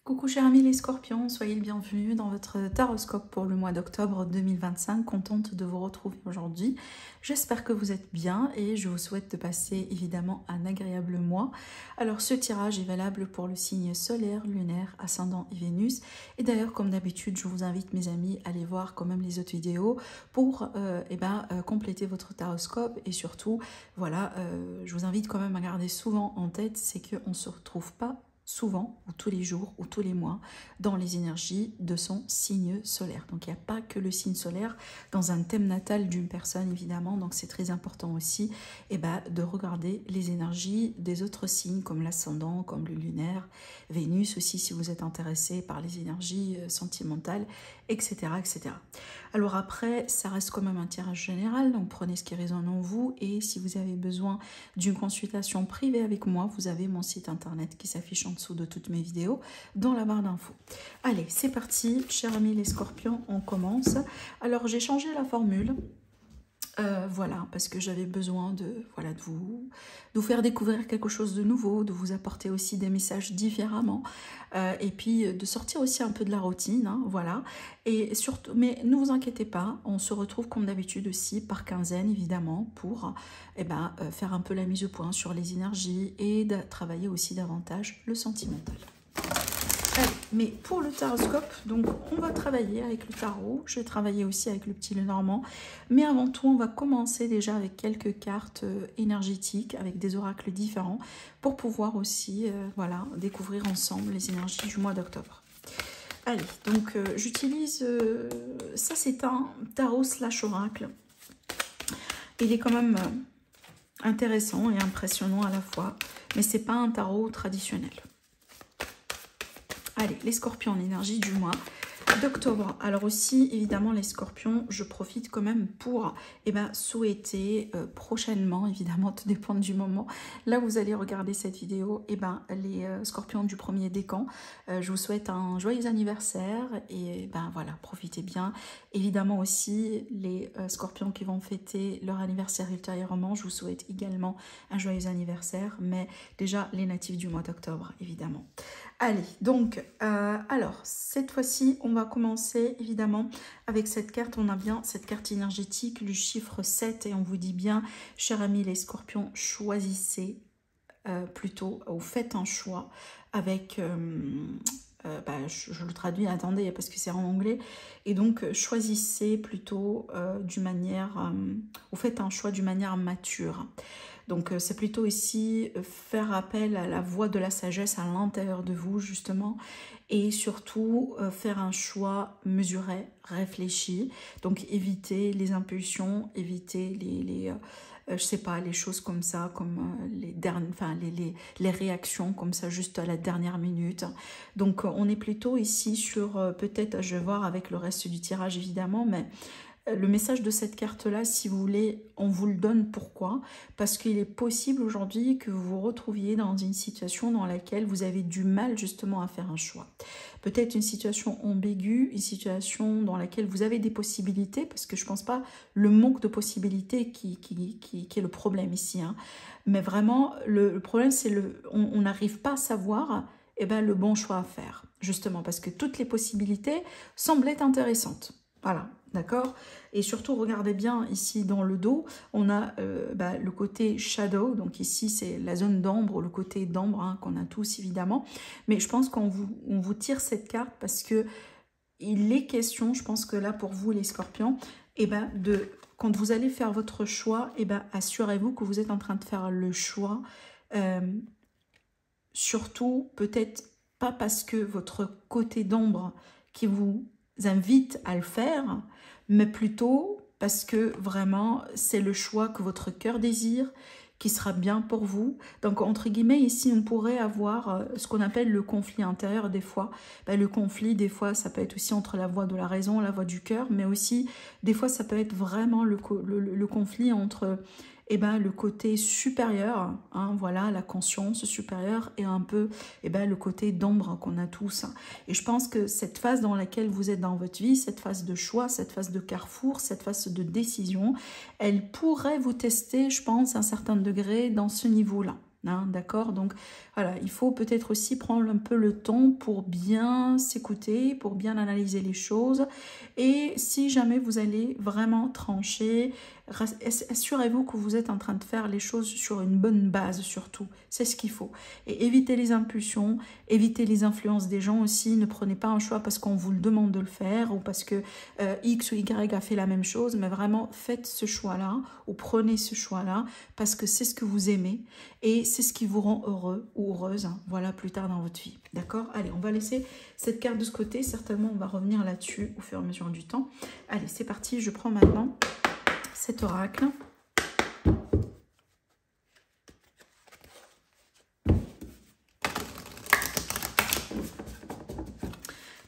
Coucou chers amis les scorpions, soyez le bienvenu dans votre taroscope pour le mois d'octobre 2025. Contente de vous retrouver aujourd'hui. J'espère que vous êtes bien et je vous souhaite de passer évidemment un agréable mois. Alors ce tirage est valable pour le signe solaire, lunaire, ascendant et Vénus. Et d'ailleurs comme d'habitude je vous invite mes amis à aller voir quand même les autres vidéos pour compléter votre taroscope. Et surtout voilà, je vous invite quand même à garder souvent en tête, c'est qu'on ne se retrouve pas souvent, ou tous les jours, ou tous les mois, dans les énergies de son signe solaire. Donc il n'y a pas que le signe solaire dans un thème natal d'une personne, évidemment. Donc c'est très important aussi de regarder les énergies des autres signes, comme l'ascendant, comme le lunaire, Vénus aussi, si vous êtes intéressé par les énergies sentimentales, etc., etc. Alors après, ça reste quand même un tirage général, donc prenez ce qui résonne en vous. Et si vous avez besoin d'une consultation privée avec moi, vous avez mon site internet qui s'affiche en dessous de toutes mes vidéos dans la barre d'infos. Allez, c'est parti, chers amis les scorpions, on commence. Alors j'ai changé la formule. Voilà, parce que j'avais besoin de vous faire découvrir quelque chose de nouveau, de vous apporter aussi des messages différemment, et puis de sortir aussi un peu de la routine, hein, voilà. Et surtout, mais ne vous inquiétez pas, on se retrouve comme d'habitude aussi par quinzaine évidemment pour faire un peu la mise au point sur les énergies et de travailler aussi davantage le sentimental. Allez, mais pour le taroscope, donc on va travailler avec le tarot, je vais travailler aussi avec le petit Lenormand, mais avant tout on va commencer déjà avec quelques cartes énergétiques, avec des oracles différents, pour pouvoir aussi découvrir ensemble les énergies du mois d'octobre. Allez, donc j'utilise, ça c'est un tarot slash oracle, il est quand même intéressant et impressionnant à la fois, mais c'est pas un tarot traditionnel. Allez, les scorpions, l'énergie du mois d'octobre. Alors aussi, évidemment, les scorpions, je profite quand même pour souhaiter prochainement, évidemment, tout dépend du moment. Là, vous allez regarder cette vidéo, les scorpions du premier décan, je vous souhaite un joyeux anniversaire et voilà, profitez bien. Évidemment aussi, les scorpions qui vont fêter leur anniversaire ultérieurement, je vous souhaite également un joyeux anniversaire, mais déjà les natifs du mois d'octobre, évidemment. Allez, donc, alors, cette fois-ci, on va commencer évidemment avec cette carte. On a bien cette carte énergétique, le chiffre 7, et on vous dit bien, chers amis les scorpions, choisissez plutôt, ou faites un choix avec... je le traduis, attendez, parce que c'est en anglais. Et donc, choisissez plutôt d'une manière... ou faites un choix d'une manière mature. Donc, c'est plutôt ici faire appel à la voix de la sagesse à l'intérieur de vous, justement. Et surtout, faire un choix mesuré, réfléchi. Donc, éviter les impulsions, éviter je sais pas, les choses comme ça, comme les réactions comme ça, juste à la dernière minute. Donc, on est plutôt ici sur, peut-être, je vais voir avec le reste du tirage, évidemment, mais... Le message de cette carte-là, si vous voulez, on vous le donne. Pourquoi? Parce qu'il est possible aujourd'hui que vous vous retrouviez dans une situation dans laquelle vous avez du mal justement à faire un choix. Peut-être une situation ambiguë, une situation dans laquelle vous avez des possibilités, parce que je ne pense pas le manque de possibilités qui est le problème ici, hein. Mais vraiment, le problème, c'est on n'arrive pas à savoir le bon choix à faire, justement, parce que toutes les possibilités semblaient intéressantes. Voilà, d'accord? Et surtout, regardez bien ici dans le dos, on a le côté shadow, donc ici c'est la zone d'ombre, le côté d'ombre hein, qu'on a tous évidemment. Mais je pense qu'on vous tire cette carte parce que il est question, je pense que là pour vous les scorpions, quand vous allez faire votre choix, assurez-vous que vous êtes en train de faire le choix. Surtout, peut-être pas parce que votre côté d'ombre qui vous invite à le faire, mais plutôt parce que vraiment c'est le choix que votre cœur désire, qui sera bien pour vous. Donc entre guillemets ici on pourrait avoir ce qu'on appelle le conflit intérieur des fois. Le conflit des fois ça peut être aussi entre la voix de la raison, la voix du cœur, mais aussi des fois ça peut être vraiment le conflit entre le côté supérieur, hein, voilà, la conscience supérieure et un peu le côté d'ombre qu'on a tous. Et je pense que cette phase dans laquelle vous êtes dans votre vie, cette phase de choix, cette phase de carrefour, cette phase de décision, elle pourrait vous tester, je pense, à un certain degré dans ce niveau-là. Hein, d'accord, donc voilà, il faut peut-être aussi prendre un peu le temps pour bien s'écouter, pour bien analyser les choses. Et si jamais vous allez vraiment trancher, assurez-vous que vous êtes en train de faire les choses sur une bonne base surtout. C'est ce qu'il faut. Et évitez les impulsions, évitez les influences des gens aussi. Ne prenez pas un choix parce qu'on vous le demande de le faire ou parce que X ou Y a fait la même chose, mais vraiment faites ce choix-là ou prenez ce choix-là parce que c'est ce que vous aimez et c'est ce qui vous rend heureux ou heureuse, hein, voilà, plus tard dans votre vie. D'accord? Allez, on va laisser cette carte de ce côté. Certainement, on va revenir là-dessus au fur et à mesure du temps. Allez, c'est parti. Je prends maintenant cet oracle.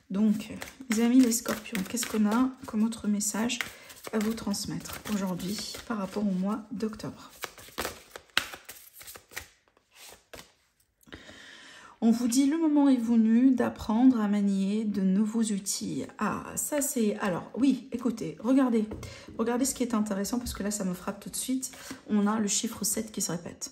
Donc, mes amis les scorpions, qu'est-ce qu'on a comme autre message à vous transmettre aujourd'hui par rapport au mois d'octobre? On vous dit le moment est venu d'apprendre à manier de nouveaux outils. Ah, ça c'est... Alors, oui, écoutez, regardez ce qui est intéressant parce que là, ça me frappe tout de suite. On a le chiffre 7 qui se répète.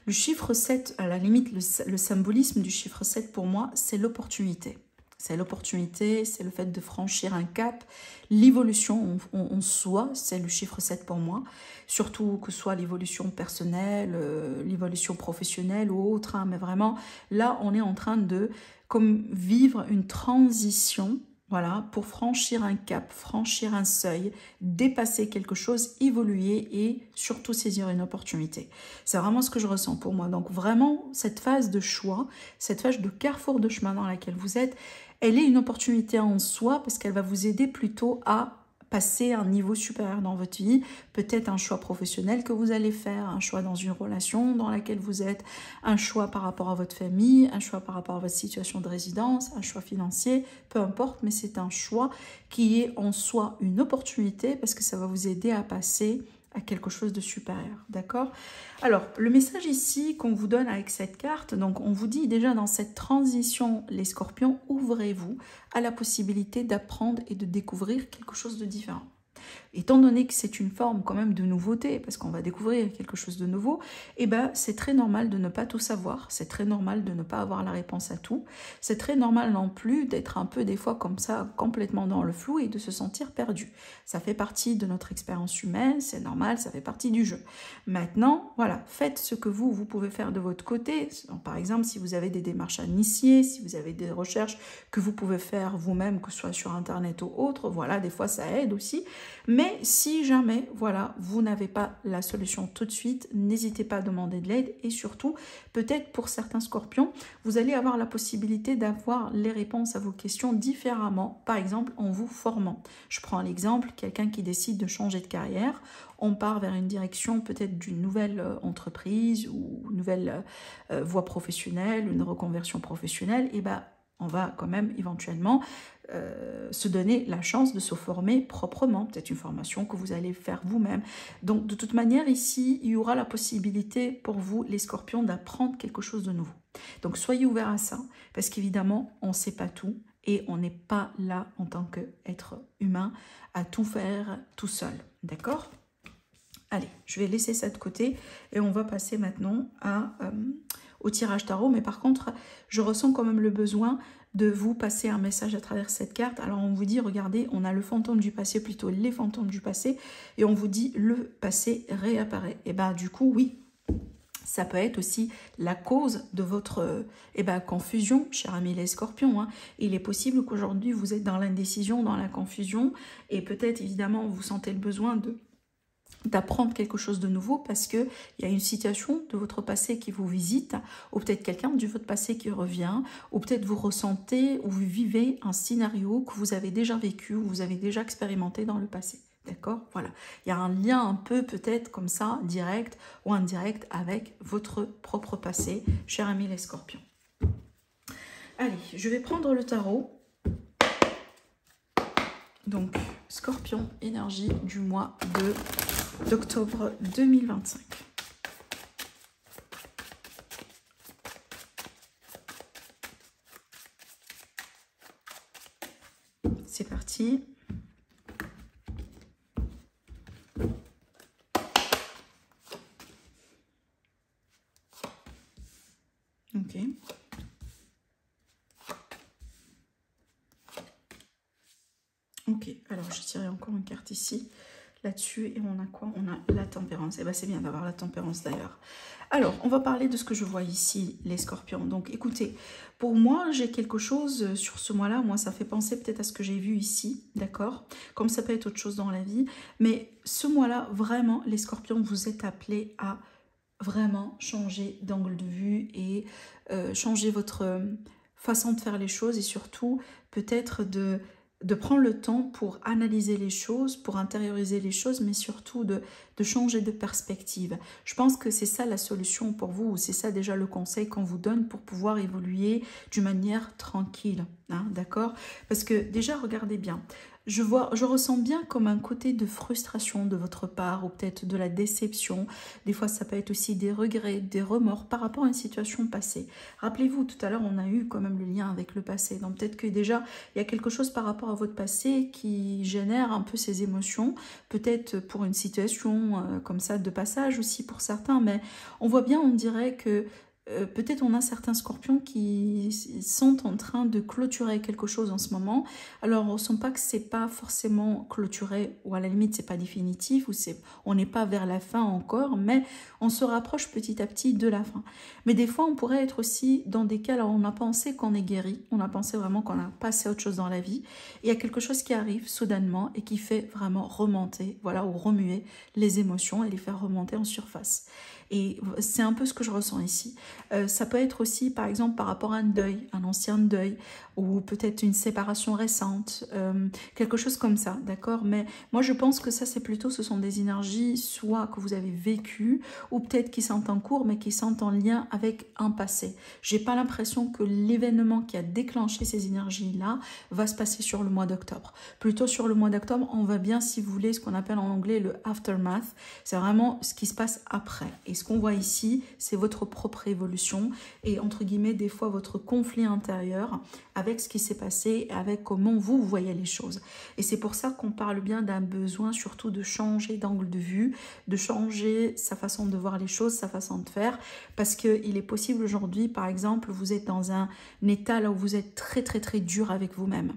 Le chiffre 7, à la limite, le symbolisme du chiffre 7 pour moi, c'est l'opportunité. C'est l'opportunité, c'est le fait de franchir un cap, l'évolution en soi, c'est le chiffre 7 pour moi. Surtout que ce soit l'évolution personnelle, l'évolution professionnelle ou autre. Hein, mais vraiment, là, on est en train de comme vivre une transition. Voilà, pour franchir un cap, franchir un seuil, dépasser quelque chose, évoluer et surtout saisir une opportunité. C'est vraiment ce que je ressens pour moi. Donc vraiment, cette phase de choix, cette phase de carrefour de chemin dans laquelle vous êtes, elle est une opportunité en soi parce qu'elle va vous aider plutôt à passer à un niveau supérieur dans votre vie, peut-être un choix professionnel que vous allez faire, un choix dans une relation dans laquelle vous êtes, un choix par rapport à votre famille, un choix par rapport à votre situation de résidence, un choix financier, peu importe, mais c'est un choix qui est en soi une opportunité parce que ça va vous aider à passer à quelque chose de supérieur, d'accord? Alors, le message ici qu'on vous donne avec cette carte, donc on vous dit déjà dans cette transition, les scorpions, ouvrez-vous à la possibilité d'apprendre et de découvrir quelque chose de différent. Étant donné que c'est une forme quand même de nouveauté, parce qu'on va découvrir quelque chose de nouveau, eh ben, c'est très normal de ne pas tout savoir, c'est très normal de ne pas avoir la réponse à tout, c'est très normal non plus d'être un peu des fois comme ça, complètement dans le flou et de se sentir perdu. Ça fait partie de notre expérience humaine, c'est normal, ça fait partie du jeu. Maintenant, voilà, faites ce que vous pouvez faire de votre côté. Donc, par exemple, si vous avez des démarches à initier, si vous avez des recherches que vous pouvez faire vous-même, que ce soit sur Internet ou autre, voilà, des fois ça aide aussi. Mais si jamais, voilà, vous n'avez pas la solution tout de suite, n'hésitez pas à demander de l'aide et surtout, peut-être pour certains scorpions, vous allez avoir la possibilité d'avoir les réponses à vos questions différemment, par exemple en vous formant. Je prends l'exemple, quelqu'un qui décide de changer de carrière, on part vers une direction peut-être d'une nouvelle entreprise ou une nouvelle voie professionnelle, une reconversion professionnelle, et ben on va quand même éventuellement se donner la chance de se former proprement, peut-être une formation que vous allez faire vous-même. Donc de toute manière ici, il y aura la possibilité pour vous, les scorpions, d'apprendre quelque chose de nouveau. Donc soyez ouverts à ça, parce qu'évidemment, on ne sait pas tout et on n'est pas là en tant qu'être humain à tout faire tout seul, d'accord ? Allez, je vais laisser ça de côté et on va passer maintenant au tirage tarot. Mais par contre, je ressens quand même le besoin de vous passer un message à travers cette carte. Alors on vous dit, regardez, on a le fantôme du passé, plutôt les fantômes du passé, et on vous dit le passé réapparaît. Et bien du coup, oui, ça peut être aussi la cause de votre confusion, cher ami les scorpions. Hein. Il est possible qu'aujourd'hui vous êtes dans l'indécision, dans la confusion, et peut-être évidemment vous sentez le besoin d'apprendre quelque chose de nouveau parce qu'il y a une situation de votre passé qui vous visite, ou peut-être quelqu'un de votre passé qui revient, ou peut-être vous ressentez ou vous vivez un scénario que vous avez déjà vécu, ou vous avez déjà expérimenté dans le passé. D'accord? Voilà. Il y a un lien un peu peut-être comme ça, direct ou indirect, avec votre propre passé, cher ami les scorpions. Allez, je vais prendre le tarot. Donc, scorpion, énergie du mois d'octobre 2025. C'est parti. Ok, alors je tirerai encore une carte ici, là-dessus, et on a quoi? On a la tempérance. Et bien c'est bien d'avoir la tempérance d'ailleurs. Alors, on va parler de ce que je vois ici, les scorpions. Donc écoutez, pour moi, j'ai quelque chose sur ce mois-là. Moi, ça fait penser peut-être à ce que j'ai vu ici, d'accord? Comme ça peut être autre chose dans la vie. Mais ce mois-là, vraiment, les scorpions, vous êtes appelés à vraiment changer d'angle de vue et changer votre façon de faire les choses et surtout peut-être de prendre le temps pour analyser les choses, pour intérioriser les choses, mais surtout de changer de perspective. Je pense que c'est ça la solution pour vous, ou c'est ça déjà le conseil qu'on vous donne pour pouvoir évoluer d'une manière tranquille, hein, d'accord? Parce que déjà, regardez bien, je ressens bien comme un côté de frustration de votre part ou peut-être de la déception. Des fois, ça peut être aussi des regrets, des remords par rapport à une situation passée. Rappelez-vous, tout à l'heure, on a eu quand même le lien avec le passé. Donc peut-être que déjà, il y a quelque chose par rapport à votre passé qui génère un peu ces émotions. Peut-être pour une situation comme ça de passage aussi pour certains. Mais on voit bien, on dirait que peut-être on a certains scorpions qui sont en train de clôturer quelque chose en ce moment. Alors on ne sent pas que c'est pas forcément clôturé ou à la limite c'est pas définitif ou on n'est pas vers la fin encore, mais on se rapproche petit à petit de la fin. Mais des fois on pourrait être aussi dans des cas là où on a pensé qu'on est guéri, on a pensé vraiment qu'on a passé autre chose dans la vie. Et il y a quelque chose qui arrive soudainement et qui fait vraiment remonter, voilà, ou remuer les émotions et les faire remonter en surface. Et c'est un peu ce que je ressens ici. Ça peut être aussi, par exemple, par rapport à un deuil, un ancien deuil, ou peut-être une séparation récente, quelque chose comme ça, d'accord? Mais moi, je pense que ça, c'est plutôt, ce sont des énergies, soit que vous avez vécues, ou peut-être qui sont en cours, mais qui sont en lien avec un passé. J'ai pas l'impression que l'événement qui a déclenché ces énergies-là va se passer sur le mois d'octobre. Plutôt sur le mois d'octobre, on va bien, si vous voulez, ce qu'on appelle en anglais le aftermath. C'est vraiment ce qui se passe après. Et ce qu'on voit ici, c'est votre propre évolution et entre guillemets, des fois, votre conflit intérieur avec ce qui s'est passé, avec comment vous voyez les choses. Et c'est pour ça qu'on parle bien d'un besoin surtout de changer d'angle de vue, de changer sa façon de voir les choses, sa façon de faire, parce qu'il est possible aujourd'hui, par exemple, vous êtes dans un état là où vous êtes très dur avec vous-même.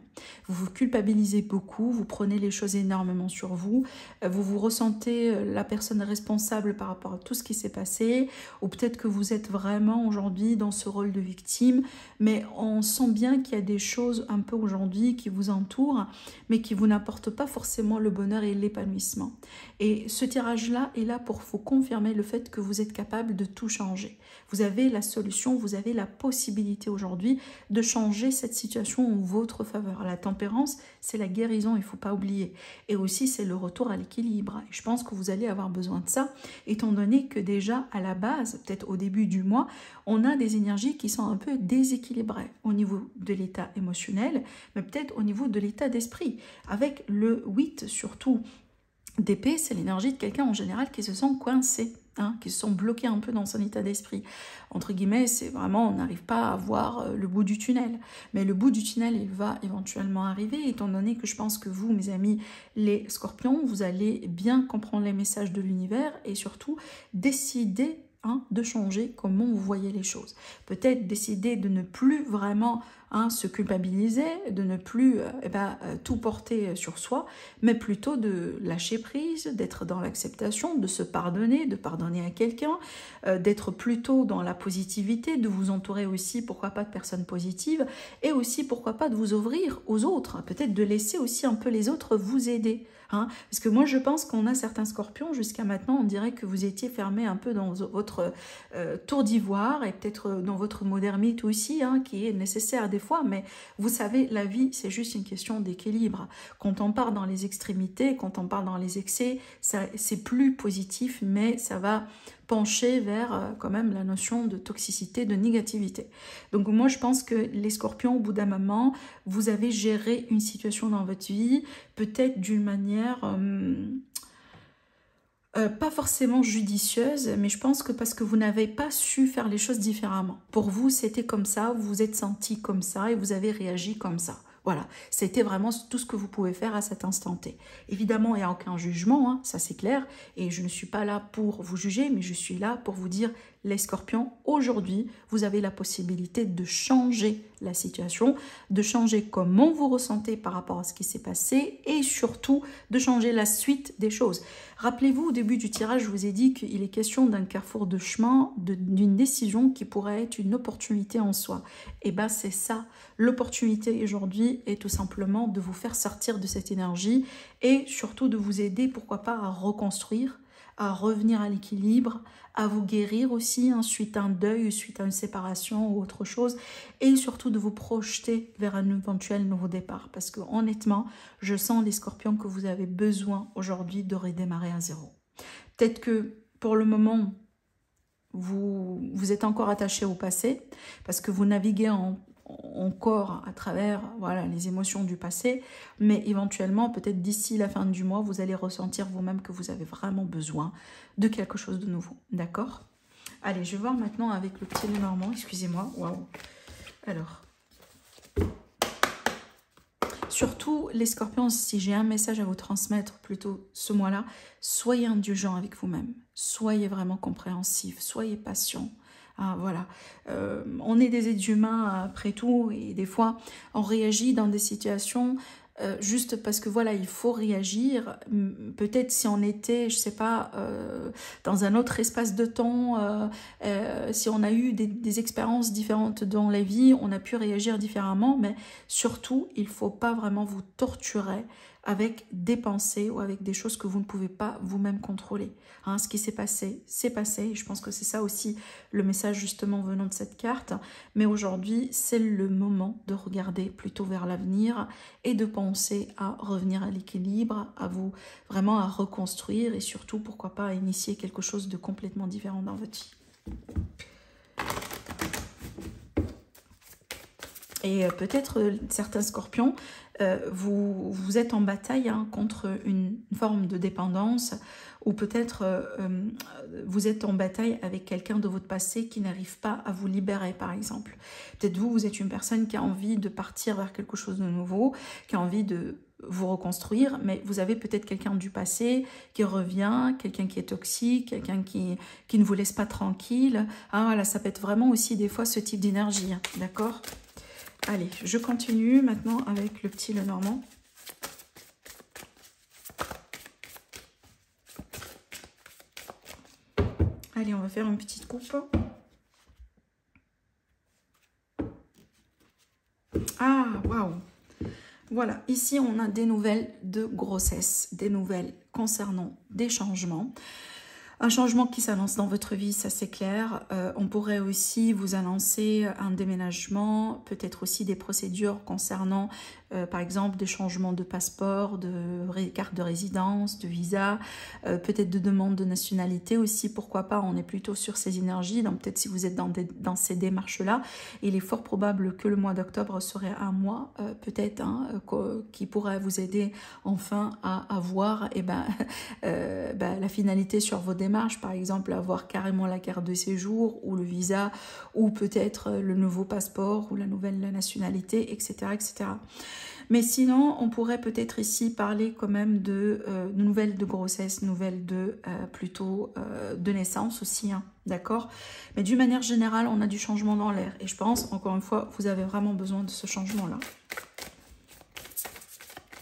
Vous vous culpabilisez beaucoup, vous prenez les choses énormément sur vous, vous vous ressentez la personne responsable par rapport à tout ce qui s'est passé, ou peut-être que vous êtes vraiment aujourd'hui dans ce rôle de victime, mais on sent bien qu'il y a des choses un peu aujourd'hui qui vous entourent, mais qui vous n'apportent pas forcément le bonheur et l'épanouissement. Et ce tirage-là est là pour vous confirmer le fait que vous êtes capable de tout changer. Vous avez la solution, vous avez la possibilité aujourd'hui de changer cette situation en votre faveur. La tempérance, c'est la guérison, il ne faut pas oublier. Et aussi, c'est le retour à l'équilibre. Et je pense que vous allez avoir besoin de ça, étant donné que déjà, à la base, peut-être au début du mois, on a des énergies qui sont un peu déséquilibrées au niveau de l'état émotionnel, mais peut-être au niveau de l'état d'esprit. Avec le 8 surtout d'épée, c'est l'énergie de quelqu'un en général qui se sent coincé, hein, qui se sent bloqué un peu dans son état d'esprit. Entre guillemets, c'est vraiment, on n'arrive pas à voir le bout du tunnel. Mais le bout du tunnel, il va éventuellement arriver, étant donné que je pense que vous, mes amis, les scorpions, vous allez bien comprendre les messages de l'univers et surtout décider de changer comment vous voyez les choses. Peut-être décider de ne plus vraiment se culpabiliser, de ne plus tout porter sur soi, mais plutôt de lâcher prise, d'être dans l'acceptation, de se pardonner, de pardonner à quelqu'un, d'être plutôt dans la positivité, de vous entourer aussi, pourquoi pas, de personnes positives, et aussi, pourquoi pas, de vous ouvrir aux autres, peut-être de laisser aussi un peu les autres vous aider. Parce que moi je pense qu'on a certains scorpions, jusqu'à maintenant on dirait que vous étiez fermé un peu dans votre tour d'ivoire et peut-être dans votre mode ermite aussi, qui est nécessaire des fois, mais vous savez, la vie c'est juste une question d'équilibre. Quand on part dans les extrémités, quand on part dans les excès, c'est plus positif, mais ça va pencher vers quand même la notion de toxicité, de négativité. Donc moi je pense que les scorpions, au bout d'un moment, vous avez géré une situation dans votre vie, peut-être d'une manière pas forcément judicieuse, mais je pense que parce que vous n'avez pas su faire les choses différemment. Pour vous, c'était comme ça, vous vous êtes senti comme ça et vous avez réagi comme ça. Voilà, c'était vraiment tout ce que vous pouvez faire à cet instant T. Évidemment, il n'y a aucun jugement, ça c'est clair, et je ne suis pas là pour vous juger, mais je suis là pour vous dire les scorpions, aujourd'hui, vous avez la possibilité de changer la situation, de changer comment vous ressentez par rapport à ce qui s'est passé et surtout de changer la suite des choses. Rappelez-vous, au début du tirage, je vous ai dit qu'il est question d'un carrefour de chemin, d'une décision qui pourrait être une opportunité en soi. Et bien, c'est ça. L'opportunité aujourd'hui est tout simplement de vous faire sortir de cette énergie et surtout de vous aider, pourquoi pas, à reconstruire, à revenir à l'équilibre, à vous guérir aussi, hein, suite à un deuil, suite à une séparation ou autre chose, et surtout de vous projeter vers un éventuel nouveau départ. Parce que honnêtement, je sens les scorpions que vous avez besoin aujourd'hui de redémarrer à zéro. Peut-être que pour le moment, vous êtes encore attaché au passé, parce que vous naviguez encore à travers voilà, les émotions du passé, mais éventuellement, peut-être d'ici la fin du mois, vous allez ressentir vous-même que vous avez vraiment besoin de quelque chose de nouveau, d'accord? Allez, je vais voir maintenant avec le petit Lenormand, excusez-moi, waouh. Alors, surtout les scorpions, si j'ai un message à vous transmettre plutôt ce mois-là, soyez indulgents avec vous-même, soyez vraiment compréhensifs, soyez patients. Ah, voilà, on est des êtres humains après tout et des fois on réagit dans des situations juste parce que voilà, il faut réagir. Peut-être si on était, je sais pas, dans un autre espace de temps, si on a eu des expériences différentes dans la vie, on a pu réagir différemment, mais surtout, il faut pas vraiment vous torturer avec des pensées ou avec des choses que vous ne pouvez pas vous-même contrôler. Hein, ce qui s'est passé, c'est passé. Je pense que c'est ça aussi le message justement venant de cette carte. Mais aujourd'hui, c'est le moment de regarder plutôt vers l'avenir et de penser à revenir à l'équilibre, à vous vraiment à reconstruire et surtout, pourquoi pas, à initier quelque chose de complètement différent dans votre vie. Et peut-être certains scorpions, vous êtes en bataille hein, contre une forme de dépendance ou peut-être vous êtes en bataille avec quelqu'un de votre passé qui n'arrive pas à vous libérer par exemple. Peut-être vous êtes une personne qui a envie de partir vers quelque chose de nouveau, qui a envie de vous reconstruire, mais vous avez peut-être quelqu'un du passé qui revient, quelqu'un qui est toxique, quelqu'un qui ne vous laisse pas tranquille. Ah, voilà, ça peut être vraiment aussi des fois ce type d'énergie, hein, d'accord ? Allez, je continue maintenant avec le petit Lenormand. Allez, on va faire une petite coupe. Ah, waouh! Voilà, ici on a des nouvelles de grossesse, des nouvelles concernant des changements. Un changement qui s'annonce dans votre vie, ça c'est clair. On pourrait aussi vous annoncer un déménagement, peut-être aussi des procédures concernant, par exemple, des changements de passeport, de carte de résidence, de visa, peut-être de demande de nationalité aussi, pourquoi pas, on est plutôt sur ces énergies. Donc peut-être si vous êtes dans ces démarches-là, il est fort probable que le mois d'octobre serait un mois, peut-être, hein, qui pourrait vous aider enfin à avoir la finalité sur vos démarches, par exemple avoir carrément la carte de séjour ou le visa ou peut-être le nouveau passeport ou la nouvelle nationalité, etc. etc. Mais sinon, on pourrait peut-être ici parler quand même de nouvelles de grossesse, nouvelles de plutôt de naissance aussi, hein, d'accord? Mais d'une manière générale, on a du changement dans l'air et je pense, encore une fois, vous avez vraiment besoin de ce changement-là.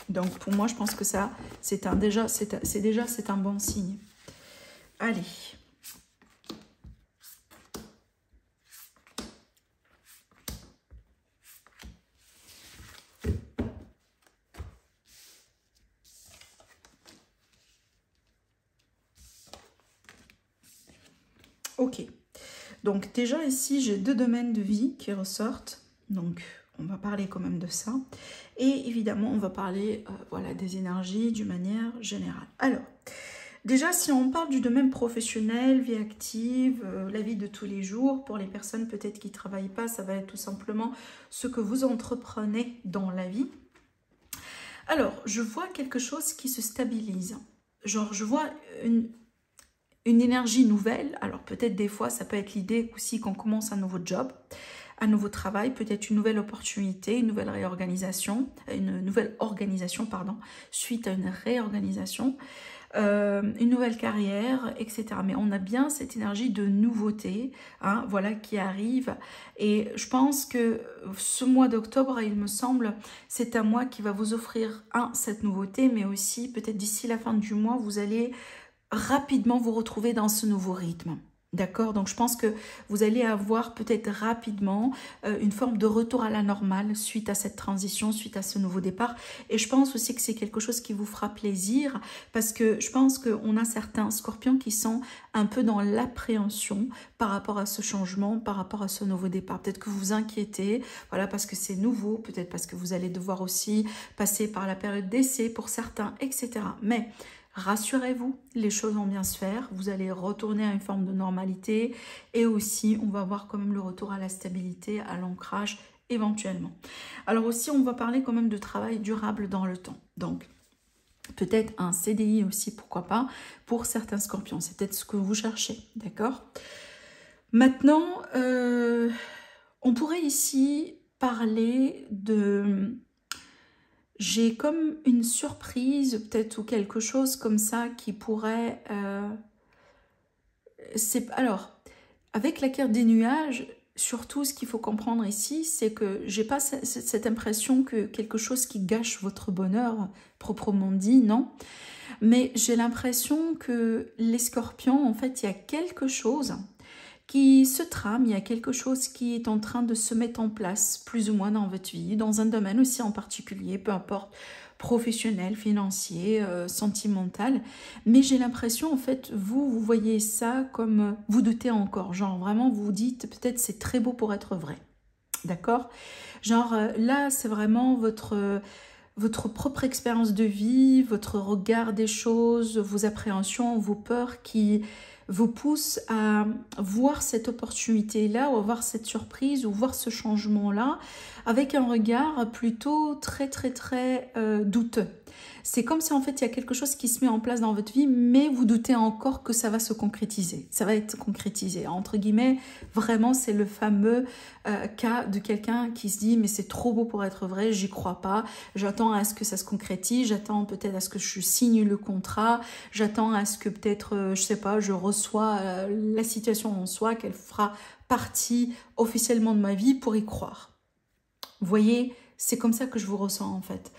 Donc pour moi, je pense que ça, c'est un bon signe. Allez. Ok. Donc déjà ici, j'ai deux domaines de vie qui ressortent. Donc on va parler quand même de ça. Et évidemment, on va parler voilà, des énergies d'une manière générale. Alors, déjà, si on parle du domaine professionnel, vie active, la vie de tous les jours, pour les personnes peut-être qui ne travaillent pas, ça va être tout simplement ce que vous entreprenez dans la vie. Alors, je vois quelque chose qui se stabilise. Genre, je vois une énergie nouvelle. Alors, peut-être des fois, ça peut être l'idée aussi qu'on commence un nouveau job, un nouveau travail, peut-être une nouvelle opportunité, une nouvelle réorganisation, une nouvelle organisation, pardon, suite à une réorganisation. une nouvelle carrière, etc. Mais on a bien cette énergie de nouveauté, hein, voilà, qui arrive. Et je pense que ce mois d'octobre, il me semble, c'est un mois qui va vous offrir, cette nouveauté, mais aussi peut-être d'ici la fin du mois, vous allez rapidement vous retrouver dans ce nouveau rythme. D'accord? Donc je pense que vous allez avoir peut-être rapidement une forme de retour à la normale suite à cette transition, suite à ce nouveau départ. Et je pense aussi que c'est quelque chose qui vous fera plaisir parce que je pense qu'on a certains scorpions qui sont un peu dans l'appréhension par rapport à ce changement, par rapport à ce nouveau départ. Peut-être que vous vous inquiétez, voilà, parce que c'est nouveau, peut-être parce que vous allez devoir aussi passer par la période d'essai pour certains, etc. Mais rassurez-vous, les choses vont bien se faire, vous allez retourner à une forme de normalité et aussi on va voir quand même le retour à la stabilité, à l'ancrage éventuellement. Alors aussi on va parler quand même de travail durable dans le temps. Donc peut-être un CDI aussi, pourquoi pas, pour certains scorpions. C'est peut-être ce que vous cherchez, d'accord? Maintenant, on pourrait ici parler de... J'ai comme une surprise, peut-être, ou quelque chose comme ça qui pourrait... Alors, avec la carte des nuages, surtout ce qu'il faut comprendre ici, c'est que j'ai pas cette impression que quelque chose qui gâche votre bonheur, proprement dit, non. Mais j'ai l'impression que les scorpions, en fait, il y a quelque chose qui se trame, il y a quelque chose qui est en train de se mettre en place, plus ou moins dans votre vie, dans un domaine aussi en particulier, peu importe, professionnel, financier, sentimental. Mais j'ai l'impression, en fait, vous voyez ça comme vous doutez encore. Genre, vraiment, vous vous dites, peut-être c'est très beau pour être vrai. D'accord? Genre, là, c'est vraiment votre propre expérience de vie, votre regard des choses, vos appréhensions, vos peurs qui vous poussent à voir cette opportunité-là ou à voir cette surprise ou voir ce changement-là avec un regard plutôt très douteux. C'est comme si en fait il y a quelque chose qui se met en place dans votre vie, mais vous doutez encore que ça va se concrétiser. Ça va être concrétisé. Entre guillemets, vraiment c'est le fameux cas de quelqu'un qui se dit mais c'est trop beau pour être vrai, j'y crois pas, j'attends à ce que ça se concrétise, j'attends peut-être à ce que je signe le contrat, j'attends à ce que peut-être, je sais pas, je reçois la situation en soi, qu'elle fera partie officiellement de ma vie pour y croire. Vous voyez, c'est comme ça que je vous ressens en fait.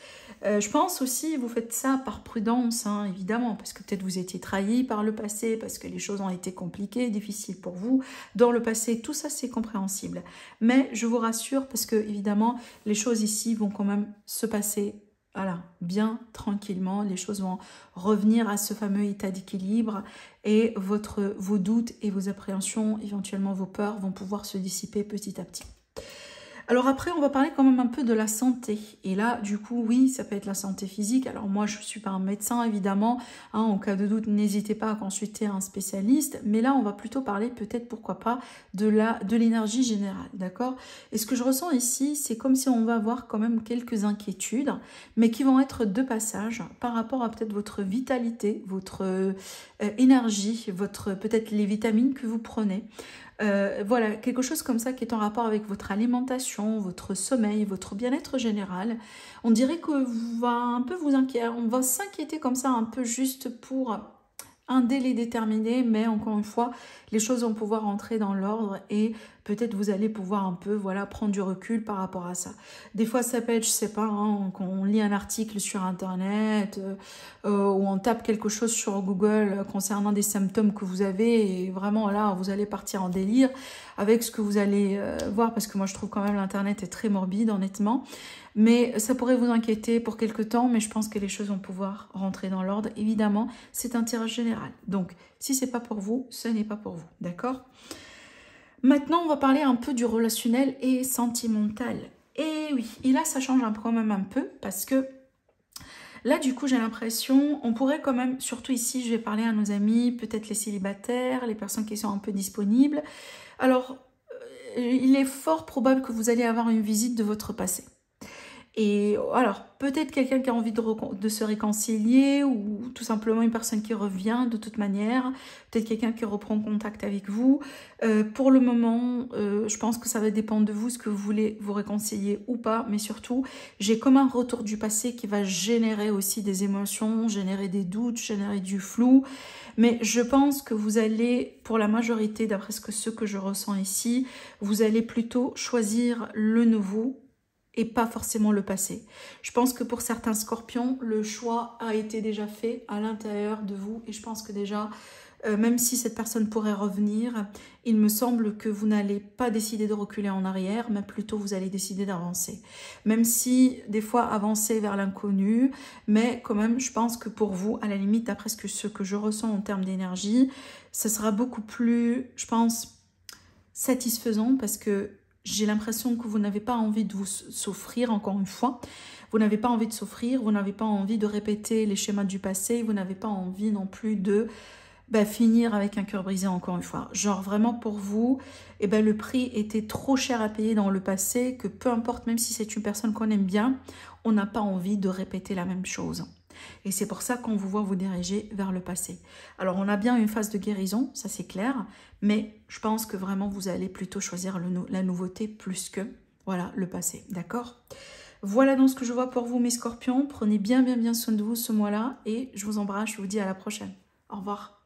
Je pense aussi, vous faites ça par prudence, hein, évidemment, parce que peut-être vous étiez trahi par le passé, parce que les choses ont été compliquées, difficiles pour vous dans le passé, tout ça c'est compréhensible. Mais je vous rassure, parce que évidemment, les choses ici vont quand même se passer, voilà, bien tranquillement, les choses vont revenir à ce fameux état d'équilibre et vos doutes et vos appréhensions, éventuellement vos peurs, vont pouvoir se dissiper petit à petit. Alors après, on va parler quand même un peu de la santé. Et là, du coup, oui, ça peut être la santé physique. Alors moi, je ne suis pas un médecin, évidemment. Hein, en cas de doute, n'hésitez pas à consulter un spécialiste. Mais là, on va plutôt parler, peut-être, pourquoi pas, de l'énergie générale, d'accord? Et ce que je ressens ici, c'est comme si on va avoir quand même quelques inquiétudes, mais qui vont être de passage par rapport à peut-être votre vitalité, votre énergie, peut-être les vitamines que vous prenez. Voilà, quelque chose comme ça qui est en rapport avec votre alimentation, votre sommeil, votre bien-être général. On dirait que on va s'inquiéter comme ça un peu juste pour un délai déterminé, mais encore une fois, les choses vont pouvoir entrer dans l'ordre et peut-être vous allez pouvoir un peu, voilà, prendre du recul par rapport à ça. Des fois, ça peut être, je sais pas, hein, quand on lit un article sur Internet ou on tape quelque chose sur Google concernant des symptômes que vous avez et vraiment, là, vous allez partir en délire avec ce que vous allez voir parce que moi, je trouve quand même l'Internet est très morbide, honnêtement. Mais ça pourrait vous inquiéter pour quelque temps, mais je pense que les choses vont pouvoir rentrer dans l'ordre. Évidemment, c'est un tirage général. Donc, si ce n'est pas pour vous, ce n'est pas pour vous. D'accord? Maintenant, on va parler un peu du relationnel et sentimental. Et oui, et là, ça change quand même un peu parce que là, du coup, j'ai l'impression, on pourrait quand même, surtout ici, je vais parler à nos amis, peut-être les célibataires, les personnes qui sont un peu disponibles. Alors, il est fort probable que vous allez avoir une visite de votre passé. Et alors, peut-être quelqu'un qui a envie de se réconcilier ou tout simplement une personne qui revient de toute manière. Peut-être quelqu'un qui reprend contact avec vous. Pour le moment, je pense que ça va dépendre de vous, ce que vous voulez vous réconcilier ou pas. Mais surtout, j'ai comme un retour du passé qui va générer aussi des émotions, générer des doutes, générer du flou. Mais je pense que vous allez, pour la majorité, d'après ce que je ressens ici, vous allez plutôt choisir le nouveau et pas forcément le passé. Je pense que pour certains scorpions, le choix a été déjà fait à l'intérieur de vous et je pense que déjà, même si cette personne pourrait revenir, il me semble que vous n'allez pas décider de reculer en arrière, mais plutôt vous allez décider d'avancer. Même si des fois avancer vers l'inconnu, mais quand même je pense que pour vous, à la limite, d'après ce que je ressens en termes d'énergie, ce sera beaucoup plus, je pense, satisfaisant parce que j'ai l'impression que vous n'avez pas envie de vous souffrir, encore une fois. Vous n'avez pas envie de souffrir, vous n'avez pas envie de répéter les schémas du passé, vous n'avez pas envie non plus de finir avec un cœur brisé, encore une fois. Genre vraiment pour vous, le prix était trop cher à payer dans le passé, que peu importe, même si c'est une personne qu'on aime bien, on n'a pas envie de répéter la même chose. Et c'est pour ça qu'on vous voit vous diriger vers le passé. Alors on a bien une phase de guérison, ça c'est clair, mais je pense que vraiment vous allez plutôt choisir la nouveauté plus que voilà, le passé, d'accord? Voilà donc ce que je vois pour vous mes scorpions. Prenez bien soin de vous ce mois-là et je vous embrasse, je vous dis à la prochaine. Au revoir.